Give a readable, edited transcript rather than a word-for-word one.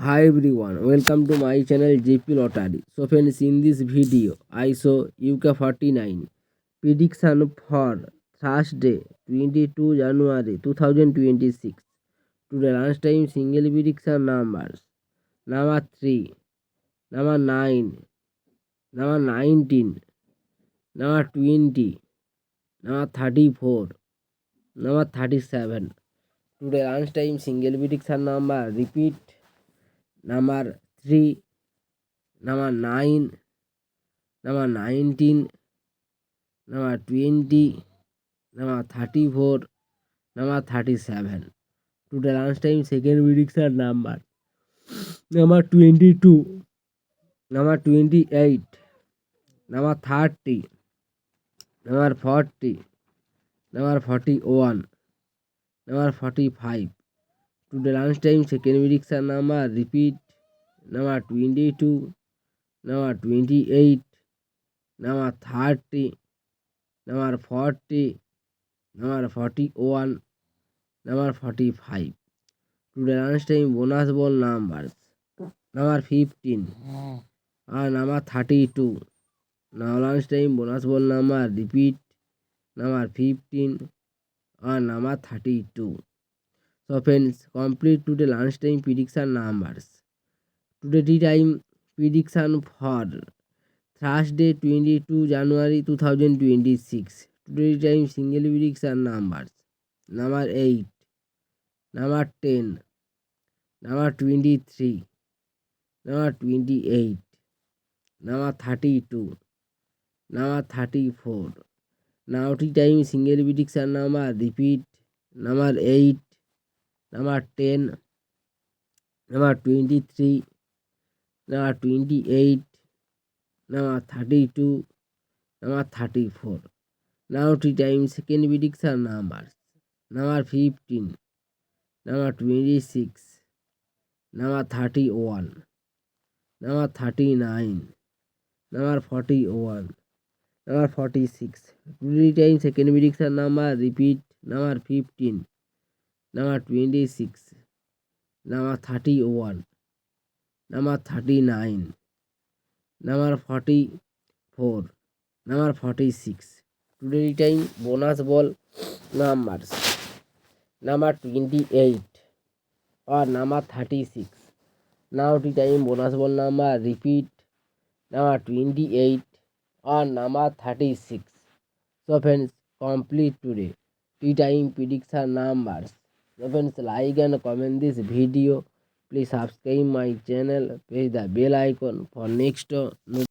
Hi everyone, welcome to my channel JP Lottery. So friends, in this video, I saw UK49 prediction for Thursday 22 January 2026. Today lunchtime single prediction numbers number 3, number 9, number 19, number 20, number 34, number 37. Today lunchtime single prediction number repeat number 3, number 9, number 19, number 20, number 34, number 37. Today lunchtime second prediction number 22, number 28, number 30, number 40, number 41, number 45. Today lunchtime second prediction number repeat number 22, number 28, number 30, number 40, number 41, number 45. Today lunchtime bonus ball numbers number 15 and number 32. Now lunchtime bonus ball number repeat number 15 and number 32. So friends, complete today lunchtime prediction numbers. Today tea time prediction for Thursday 22 January 2026. Today tea time single prediction numbers number 8, number 10, number 23, number 28, number 32, number 34. Now tea time single prediction number repeat number 8, number 10, number 23, number 28, number 32, number 34. Now tea time second prediction numbers number 15, number 26, number 31, number 39, number 41, number 46. Today time second prediction number repeat number 15, number 26, number 31, number 39, number 44, number 46. Today time bonus ball numbers number 28 or number 36. Now tea time bonus ball number repeat number 28 or number 36. So friends, complete today tea time prediction numbers. So friends, like and comment this video. Please subscribe my channel, press the bell icon for next